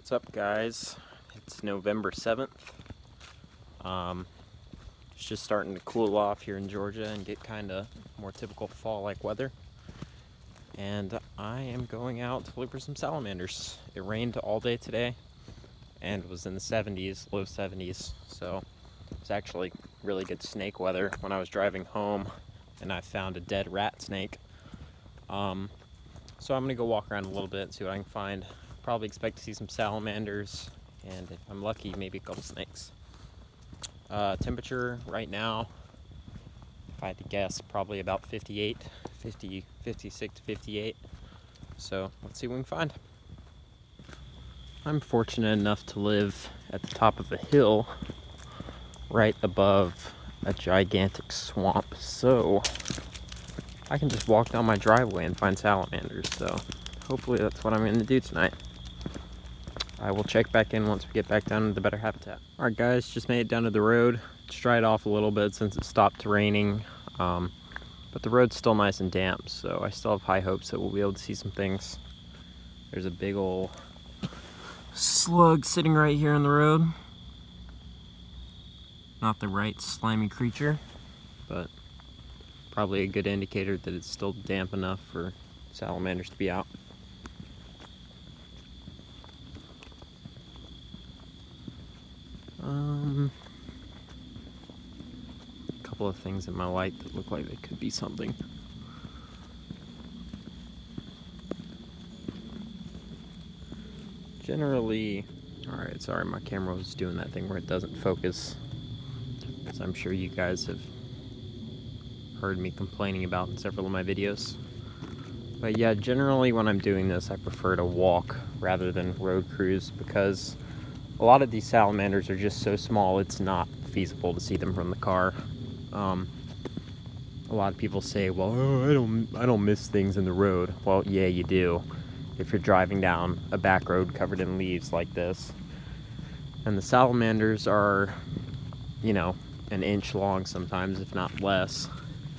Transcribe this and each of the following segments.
What's up, guys? It's November 7th. It's just starting to cool off here in Georgia and get kind of more typical fall-like weather. And I am going out to look for some salamanders. It rained all day today and was in the 70s, low 70s. So it's actually really good snake weather. When I was driving home and I found a dead rat snake. So I'm gonna go walk around a little bit, see what I can find. Probably expect to see some salamanders, and if I'm lucky, maybe a couple snakes. Temperature right now, if I had to guess, probably about 56 to 58. So let's see what we can find. I'm fortunate enough to live at the top of a hill right above a gigantic swamp, so I can just walk down my driveway and find salamanders. So hopefully that's what I'm going to do tonight. I will check back in once we get back down to the better habitat. Alright guys, just made it down to the road. It's dried off a little bit since it stopped raining, but the road's still nice and damp, so I still have high hopes that we'll be able to see some things. There's a big ol' slug sitting right here in the road. Not the right slimy creature, but probably a good indicator that it's still damp enough for salamanders to be out. A couple of things in my light that look like they could be something. Generally, alright, sorry, my camera was doing that thing where it doesn't focus, as I'm sure you guys have heard me complaining about in several of my videos. But yeah, generally when I'm doing this, I prefer to walk rather than road cruise, because a lot of these salamanders are just so small it's not feasible to see them from the car. A lot of people say, well, oh, I don't miss things in the road. Well, yeah, you do. If you're driving down a back road covered in leaves like this. And the salamanders are, you know, an inch long sometimes, if not less,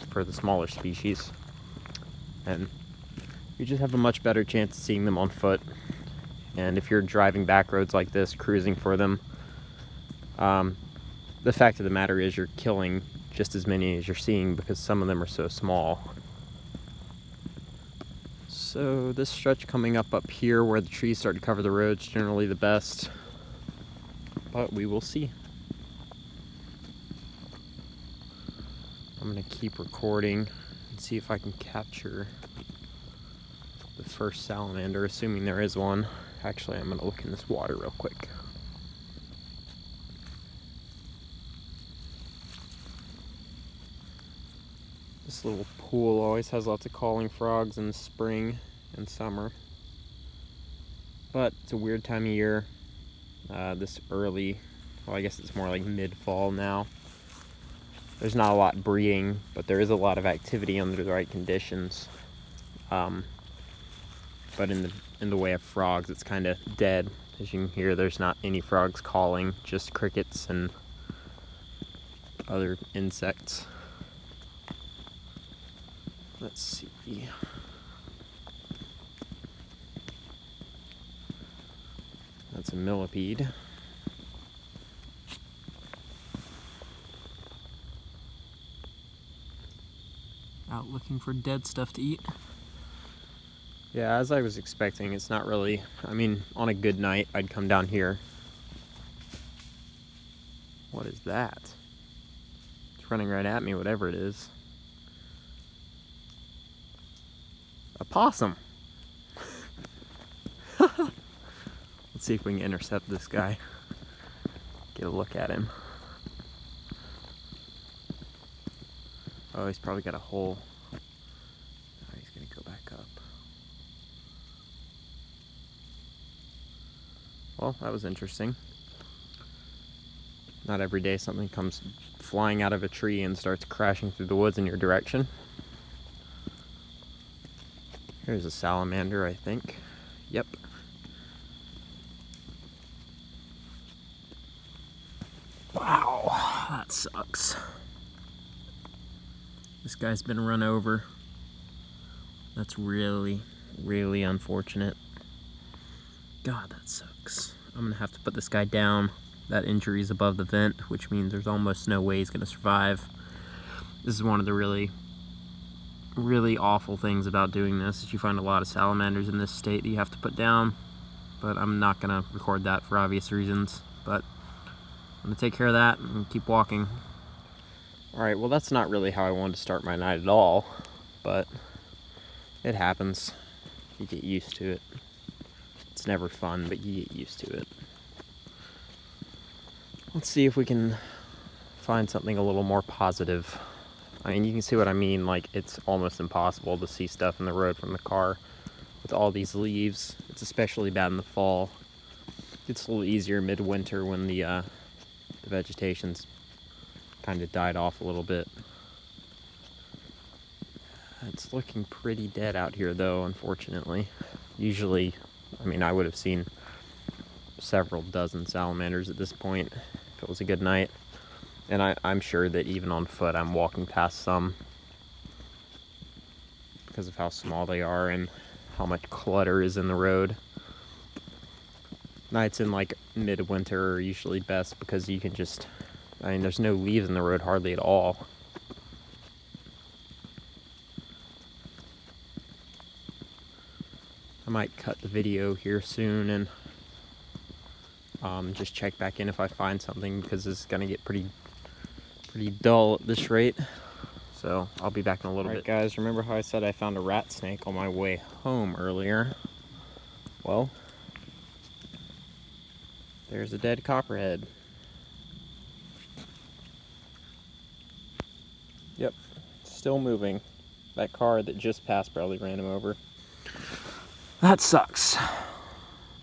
for the smaller species. And you just have a much better chance of seeing them on foot. And if you're driving back roads like this, cruising for them, the fact of the matter is you're killing just as many as you're seeing, because some of them are so small. So this stretch coming up here where the trees start to cover the road is generally the best, but we will see. I'm gonna keep recording and see if I can capture the first salamander, assuming there is one. Actually, I'm gonna look in this water real quick. This little pool always has lots of calling frogs in the spring and summer. But it's a weird time of year. This early, well, I guess it's more like mid-fall now. There's not a lot breeding, but there is a lot of activity under the right conditions. But in the way of frogs, it's kind of dead. As you can hear, there's not any frogs calling, just crickets and other insects. Let's see. That's a millipede. Out looking for dead stuff to eat. Yeah, as I was expecting, it's not really, I mean, on a good night, I'd come down here. What is that? It's running right at me, whatever it is. A possum! Let's see if we can intercept this guy. Get a look at him. Oh, he's probably got a hole. Oh, he's gonna go back up. Well, that was interesting. Not every day something comes flying out of a tree and starts crashing through the woods in your direction. Here's a salamander, I think. Yep. Wow, that sucks. This guy's been run over. That's really, really unfortunate. God, that sucks. I'm gonna have to put this guy down. That injury is above the vent, which means there's almost no way he's gonna survive. This is one of the really awful things about doing this, is you find a lot of salamanders in this state that you have to put down, but I'm not gonna record that for obvious reasons. But I'm gonna take care of that and keep walking. Alright, well that's not really how I wanted to start my night at all, but it happens. You get used to it. It's never fun, but you get used to it. Let's see if we can find something a little more positive. I mean, you can see what I mean, like it's almost impossible to see stuff in the road from the car with all these leaves. It's especially bad in the fall. It's a little easier midwinter when the vegetation's kind of died off a little bit. It's looking pretty dead out here though, unfortunately. Usually, I mean, I would have seen several dozen salamanders at this point if it was a good night. And I'm sure that even on foot I'm walking past some because of how small they are and how much clutter is in the road. Nights in like midwinter are usually best because you can just, I mean, there's no leaves in the road hardly at all. I might cut the video here soon and just check back in if I find something, because this is gonna get pretty dull at this rate. So I'll be back in a little bit. Guys, remember how I said I found a rat snake on my way home earlier? Well, there's a dead copperhead. Yep, still moving. That car that just passed probably ran him over. That sucks.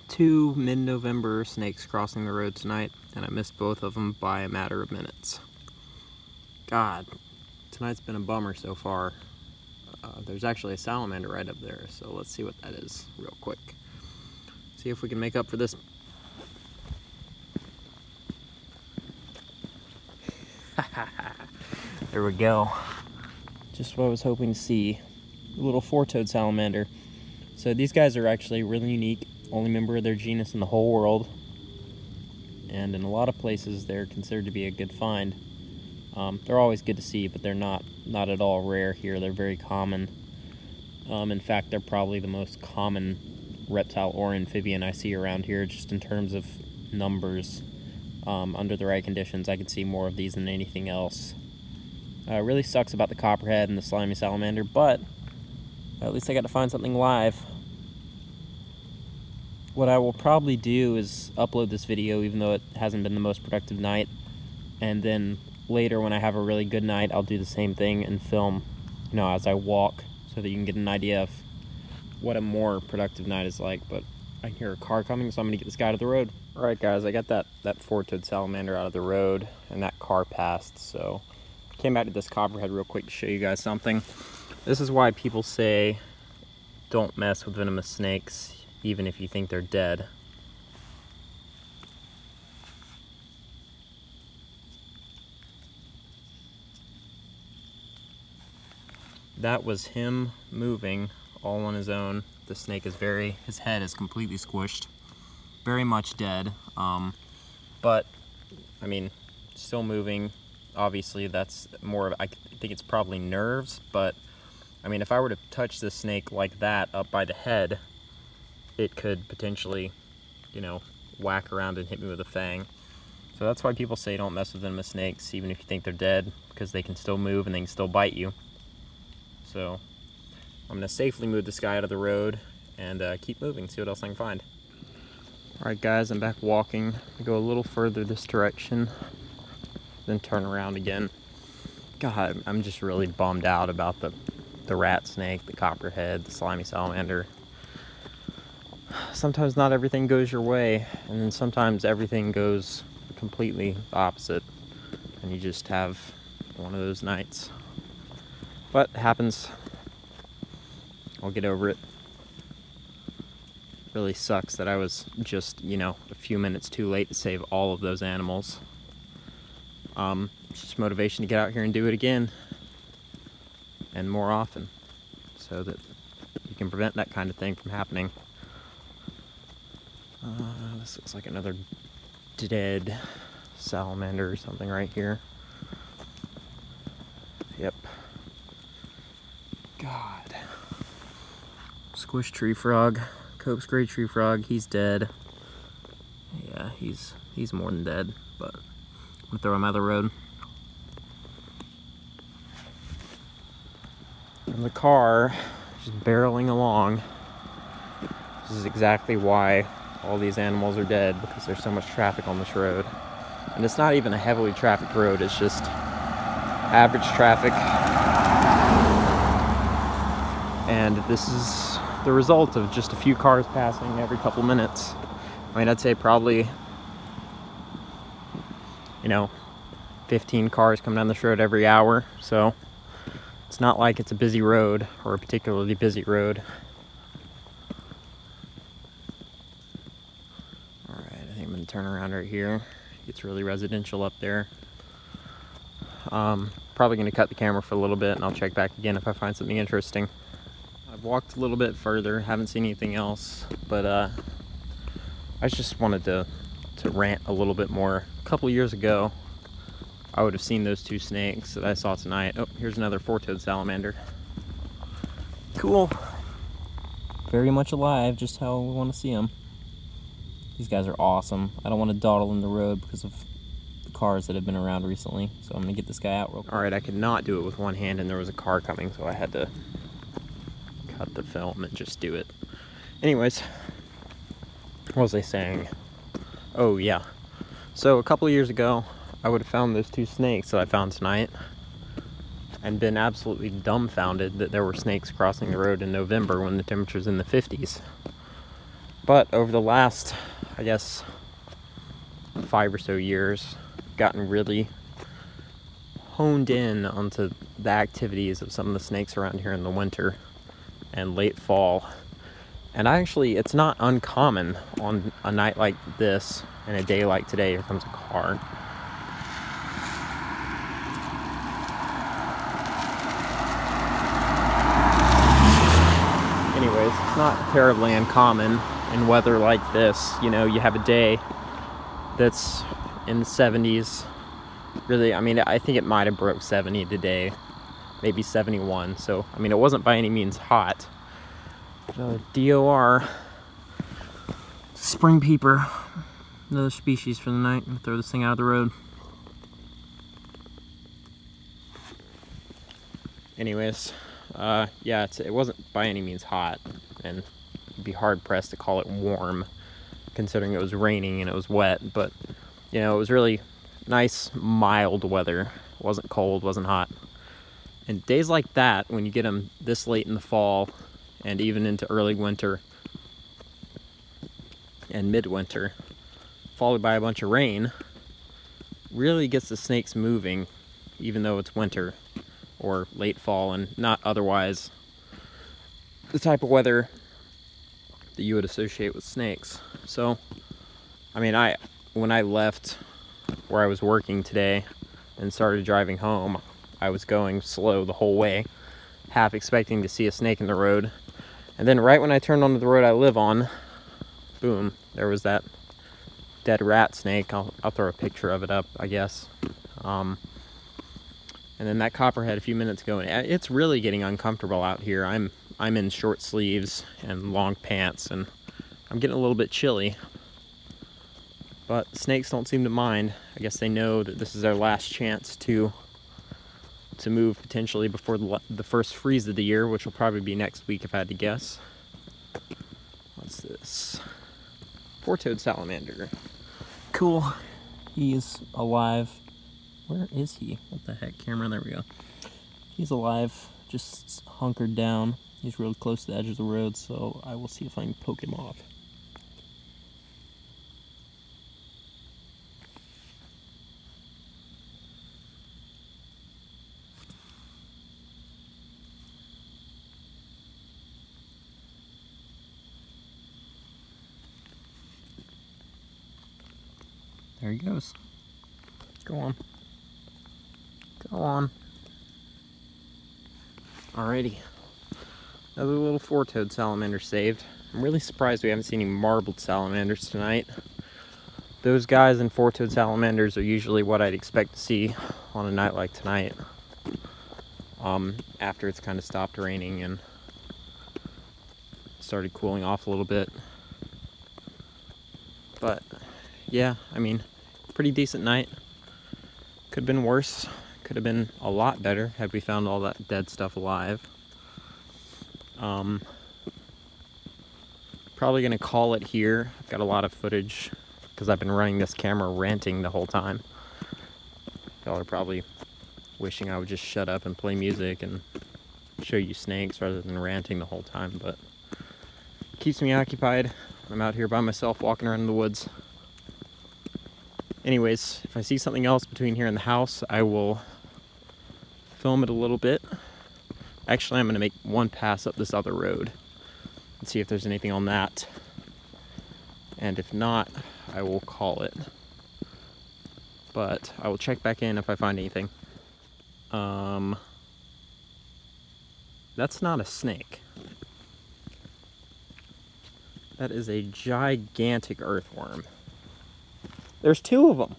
2 mid-November snakes crossing the road tonight, and I missed both of them by a matter of minutes. God, tonight's been a bummer so far. There's actually a salamander right up there, so let's see what that is real quick. See if we can make up for this. There we go. Just what I was hoping to see. A little four-toed salamander. So these guys are actually really unique. Only member of their genus in the whole world. And in a lot of places they're considered to be a good find. They're always good to see, but they're not at all rare here. They're very common. In fact, they're probably the most common reptile or amphibian I see around here, just in terms of numbers. Under the right conditions, I could see more of these than anything else. It really sucks about the copperhead and the slimy salamander, but at least I got to find something live. What I will probably do is upload this video, even though it hasn't been the most productive night, and then later when I have a really good night, I'll do the same thing and film, you know, as I walk, so that you can get an idea of what a more productive night is like. But I hear a car coming, so I'm gonna get this guy out of the road. All right, guys, I got that four-toed salamander out of the road, and that car passed, so I came back to this copperhead real quick to show you guys something. This is why people say don't mess with venomous snakes, even if you think they're dead. That was him moving all on his own. The snake is his head is completely squished. Very much dead. But, I mean, still moving. Obviously, that's more of, I think it's probably nerves, but, I mean, if I were to touch this snake like that up by the head, it could potentially, you know, whack around and hit me with a fang. So that's why people say don't mess with venomous snakes, even if you think they're dead, because they can still move and they can still bite you. So I'm going to safely move this guy out of the road and keep moving, see what else I can find. Alright guys, I'm back walking. I go a little further this direction, then turn around again. God, I'm just really bummed out about the rat snake, the copperhead, the slimy salamander. Sometimes not everything goes your way, and then sometimes everything goes completely opposite, and you just have one of those nights. But it happens. I'll get over it. Really sucks that I was just, you know, a few minutes too late to save all of those animals. It's just motivation to get out here and do it again, and more often, so that you can prevent that kind of thing from happening. This looks like another dead salamander or something right here. Yep. God. Squish tree frog. Cope's gray tree frog. He's dead. Yeah, he's more than dead, but I'm gonna throw him out of the road. And the car just barreling along. This is exactly why all these animals are dead, because there's so much traffic on this road. And it's not even a heavily trafficked road, it's just average traffic. And this is the result of just a few cars passing every couple minutes. I mean, I'd say probably, 15 cars come down this road every hour, so it's not like it's a busy road, or a particularly busy road. Alright, I think I'm going to turn around right here. It's really residential up there. Probably going to cut the camera for a little bit, and I'll check back again if I find something interesting. I've walked a little bit further, haven't seen anything else, but I just wanted to rant a little bit more. A couple years ago, I would have seen those two snakes that I saw tonight. Oh, here's another four-toed salamander. Cool. Very much alive, just how we want to see them. These guys are awesome. I don't want to dawdle in the road because of the cars that have been around recently, so I'm going to get this guy out real quick. Alright, I could not do it with one hand, and there was a car coming, so I had to cut the film and just do it. Anyways, what was I saying? Oh yeah, so a couple of years ago I would have found those two snakes that I found tonight and been absolutely dumbfounded that there were snakes crossing the road in November when the temperature's in the 50s. But over the last, I guess, 5 or so years, gotten really honed in onto the activities of some of the snakes around here in the winter and late fall. And actually, it's not uncommon on a night like this and a day like today. Here comes a car. Anyways, it's not terribly uncommon in weather like this. You have a day that's in the 70s. Really, I mean, I think it might have broke 70 today, maybe 71. So, I mean, it wasn't by any means hot. DOR, spring peeper, another species for the night. I'm gonna throw this thing out of the road. Anyways, yeah, it wasn't by any means hot, and you'd be hard pressed to call it warm, considering it was raining and it was wet. But it was really nice, mild weather. It wasn't cold, wasn't hot. And days like that, when you get them this late in the fall, and even into early winter and midwinter, followed by a bunch of rain, really gets the snakes moving, even though it's winter or late fall and not otherwise the type of weather that you would associate with snakes. So, I mean, when I left where I was working today and started driving home, I was going slow the whole way, half expecting to see a snake in the road. And then right when I turned onto the road I live on, boom, there was that dead rat snake. I'll throw a picture of it up, I guess. And then that copperhead a few minutes ago. And it's really getting uncomfortable out here. I'm in short sleeves and long pants, and I'm getting a little bit chilly. But snakes don't seem to mind. I guess they know that this is their last chance to move potentially before the first freeze of the year, which will probably be next week if I had to guess. What's this? Four-toed salamander. Cool. He is alive. Where is he? What the heck? Camera, there we go. He's alive, just hunkered down. He's really close to the edge of the road, so I will see if I can poke him off. There he goes. Go on. Go on. Alrighty. Another little four-toed salamander saved. I'm really surprised we haven't seen any marbled salamanders tonight. Those guys and four-toed salamanders are usually what I'd expect to see on a night like tonight. After it's kind of stopped raining and started cooling off a little bit. But yeah, I mean, pretty decent night. Could have been worse. Could have been a lot better had we found all that dead stuff alive. Probably gonna call it here. I've got a lot of footage because I've been running this camera ranting the whole time. Y'all are probably wishing I would just shut up and play music and show you snakes rather than ranting the whole time, but it keeps me occupied. I'm out here by myself walking around in the woods. Anyways, if I see something else between here and the house, I will film it a little bit. Actually, I'm gonna make one pass up this other road and see if there's anything on that. And if not, I will call it. But I will check back in if I find anything. That's not a snake. That is a gigantic earthworm. There's two of them.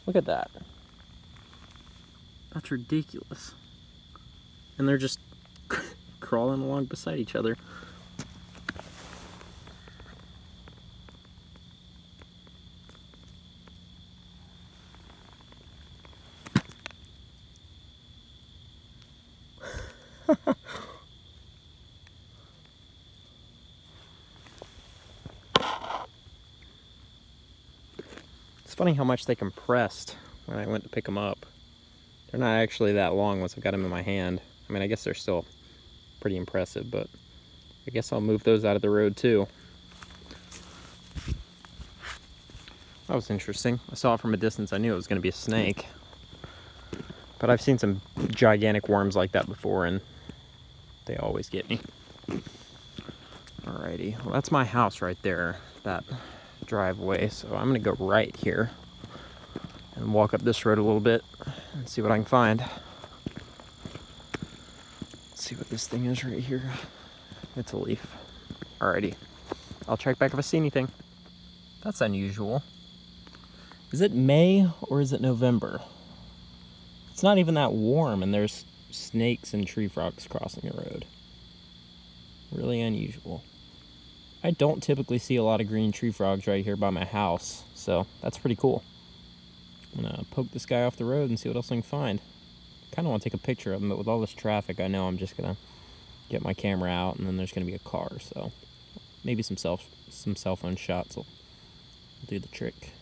Look at that. That's ridiculous. And they're just crawling along beside each other. It's funny how much they compressed when I went to pick them up. They're not actually that long once I've got them in my hand. I mean, I guess they're still pretty impressive, but I guess I'll move those out of the road too. That was interesting. I saw it from a distance. I knew it was going to be a snake. But I've seen some gigantic worms like that before, and they always get me. Alrighty, well, that's my house right there, that driveway. So I'm gonna go right here and walk up this road a little bit and see what I can find. Let's see what this thing is right here. It's a leaf. Alrighty, I'll check back if I see anything. That's unusual. Is it May or is it November? It's not even that warm and there's snakes and tree frogs crossing the road. Really unusual. I don't typically see a lot of green tree frogs right here by my house, so that's pretty cool. I'm gonna poke this guy off the road and see what else I can find. Kinda wanna take a picture of him, but with all this traffic, I know I'm just gonna get my camera out and then there's gonna be a car, so maybe some cell phone shots will do the trick.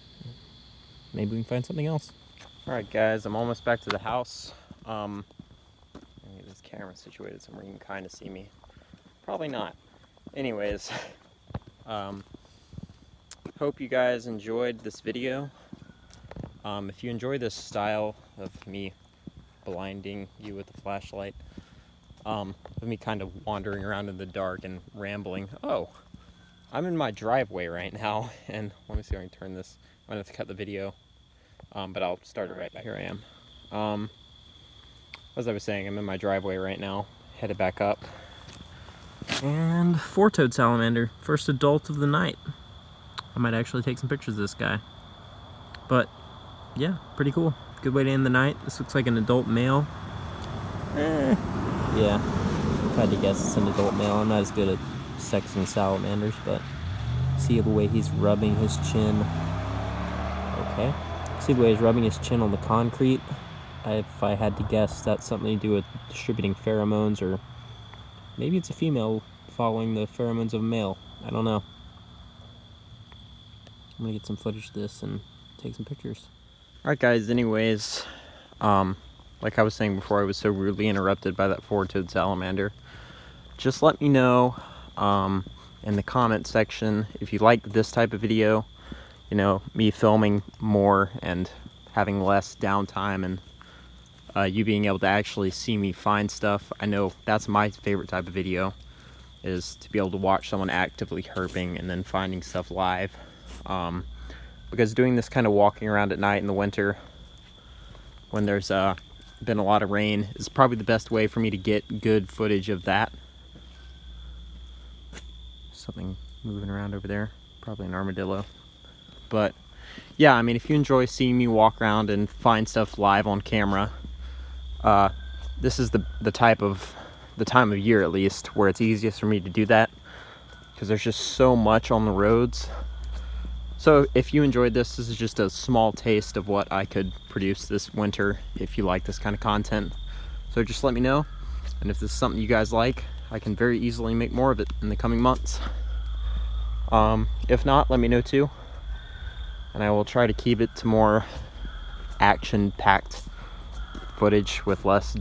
Maybe we can find something else. Alright guys, I'm almost back to the house. Let me get this camera situated somewhere you can kind of see me. Probably not. Anyways, hope you guys enjoyed this video. If you enjoy this style of me blinding you with the flashlight, of me kind of wandering around in the dark and rambling. Oh, I'm in my driveway right now, and let me see if I can turn this. I'm gonna have to cut the video, but I'll start it right back. Here I am. As I was saying, I'm in my driveway right now, headed back up. And four-toed salamander, first adult of the night. I might actually take some pictures of this guy. But yeah, pretty cool. Good way to end the night. This looks like an adult male. Yeah, if I had to guess it's an adult male. I'm not as good at sexing salamanders, but see the way he's rubbing his chin. Okay. See the way he's rubbing his chin on the concrete. If I had to guess, that's something to do with distributing pheromones, or maybe it's a female following the pheromones of a male. I don't know. I'm gonna get some footage of this and take some pictures. Alright guys, anyways, like I was saying before, I was so rudely interrupted by that four-toed salamander. Just let me know in the comment section if you like this type of video, you know, me filming more and having less downtime, and you being able to actually see me find stuff. I know that's my favorite type of video, is to be able to watch someone actively herping and then finding stuff live. Because doing this kind of walking around at night in the winter when there's been a lot of rain is probably the best way for me to get good footage of that. something moving around over there. Probably an armadillo. But yeah, I mean, if you enjoy seeing me walk around and find stuff live on camera, this is the time of year, at least, where it's easiest for me to do that, because there's just so much on the roads. So if you enjoyed this is just a small taste of what I could produce this winter if you like this kind of content. So just let me know, and if this is something you guys like, I can very easily make more of it in the coming months. If not, let me know too, and I will try to keep it to more action-packed footage with less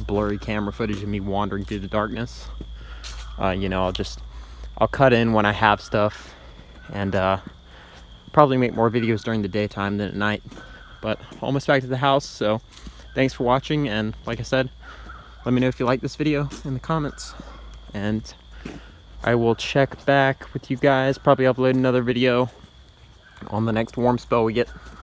blurry camera footage of me wandering through the darkness. You know, I'll cut in when I have stuff, and probably make more videos during the daytime than at night. But almost back to the house, so thanks for watching, and like I said, let me know if you like this video in the comments, and I will check back with you guys, probably upload another video on the next warm spell we get.